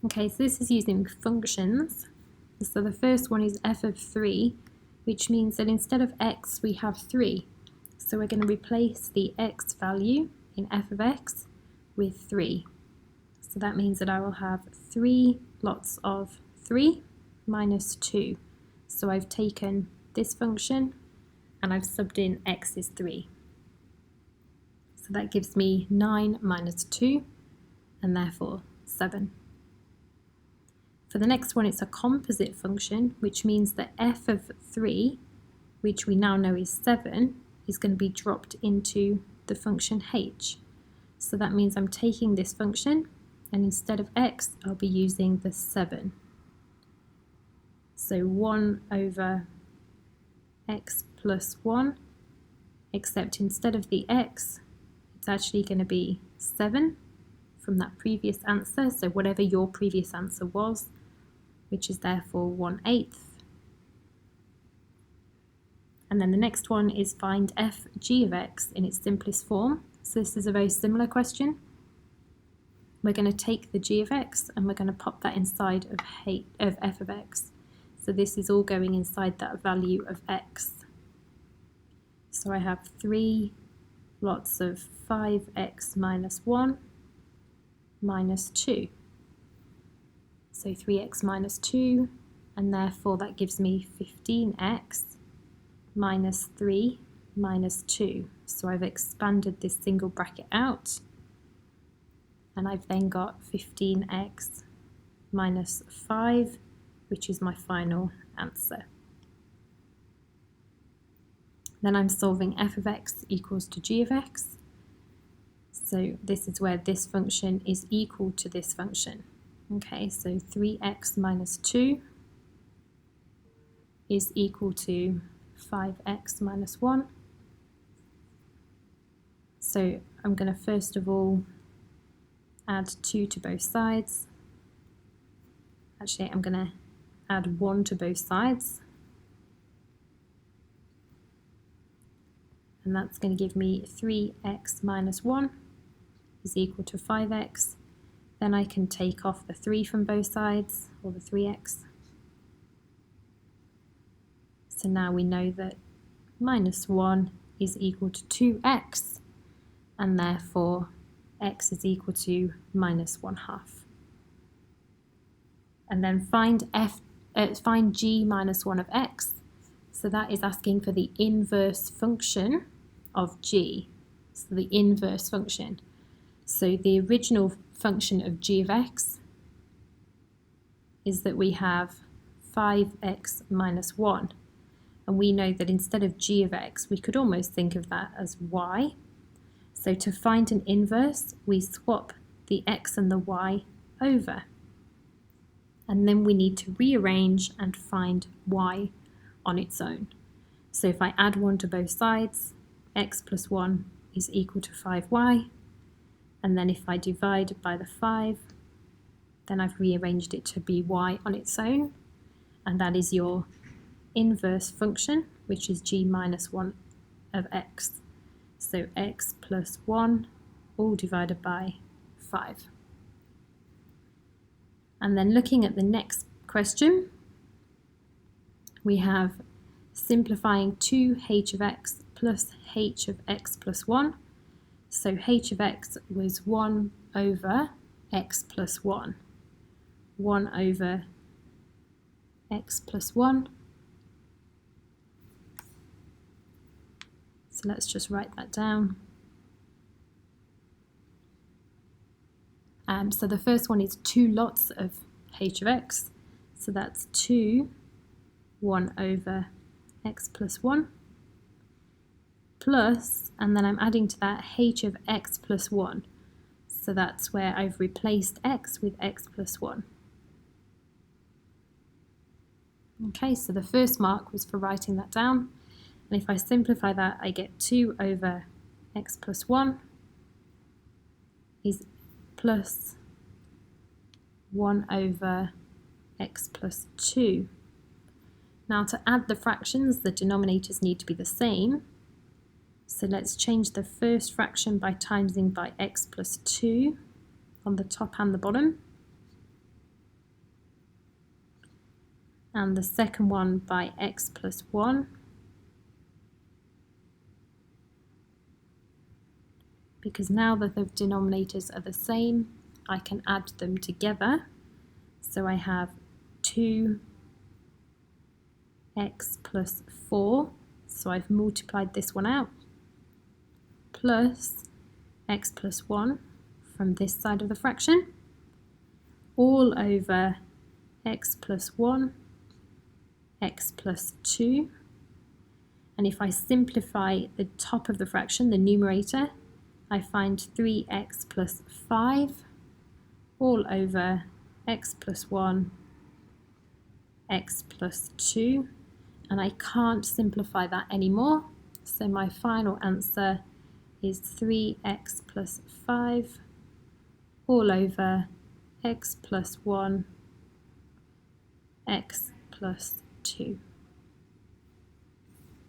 Okay, so this is using functions. So the first one is f of 3, which means that instead of x we have 3. So we're going to replace the x value in f of x with 3. So that means that I will have 3 lots of 3 minus 2. So I've taken this function and I've subbed in x is 3. So that gives me 9 minus 2 and therefore 7. For the next one, it's a composite function, which means that f of 3, which we now know is 7, is going to be dropped into the function h. So that means I'm taking this function, and instead of x, I'll be using the 7. So 1 over x plus 1, except instead of the x, it's actually going to be 7 from that previous answer, so whatever your previous answer was, which is therefore 1/8. And then the next one is find f g of x in its simplest form. So this is a very similar question. We're going to take the g of x and we're going to pop that inside of f of x. So this is all going inside that value of x. So I have 3 lots of 5x minus 1 minus 2. So 3x minus 2, and therefore that gives me 15x minus 3 minus 2. So I've expanded this single bracket out, and I've then got 15x minus 5, which is my final answer. Then I'm solving f of x equals to g of x. So this is where this function is equal to this function. Okay, so 3x minus 2 is equal to 5x minus 1. So I'm going to first of all add 2 to both sides. Actually, I'm going to add 1 to both sides. And that's going to give me 3x minus 1 is equal to 5x. Then I can take off the 3 from both sides, or the 3x. So now we know that minus 1 is equal to 2x, and therefore x is equal to minus 1/2. And then find g minus 1 of x. So that is asking for the inverse function of g. So the inverse function. So the original function of g of x is that we have 5x minus 1. And we know that instead of g of x, we could almost think of that as y. So to find an inverse, we swap the x and the y over. And then we need to rearrange and find y on its own. So if I add 1 to both sides, x plus 1 is equal to 5y. And then if I divide by the 5, then I've rearranged it to be y on its own. And that is your inverse function, which is g minus 1 of x. So x plus 1 all divided by 5. And then looking at the next question, we have simplifying 2h of x plus h of x plus 1. So h of x was 1 over x plus 1. 1 over x plus 1. So let's just write that down. So the first one is 2 lots of h of x. So that's 2, 1 over x plus 1. Plus, and then I'm adding to that h of x plus 1. So that's where I've replaced x with x plus 1. Okay, so the first mark was for writing that down. And if I simplify that, I get 2 over x plus 1 is plus 1 over x plus 2. Now to add the fractions, the denominators need to be the same. So let's change the first fraction by timesing by x plus 2 on the top and the bottom. and the second one by x plus 1. Because now that the denominators are the same, I can add them together. So I have 2x plus 4, so I've multiplied this one out, plus x plus 1 from this side of the fraction, all over x plus 1, x plus 2. And if I simplify the top of the fraction, the numerator, I find 3x plus 5 all over x plus 1, x plus 2. And I can't simplify that anymore. So my final answer is 3x plus 5 all over x plus 1, x plus 2.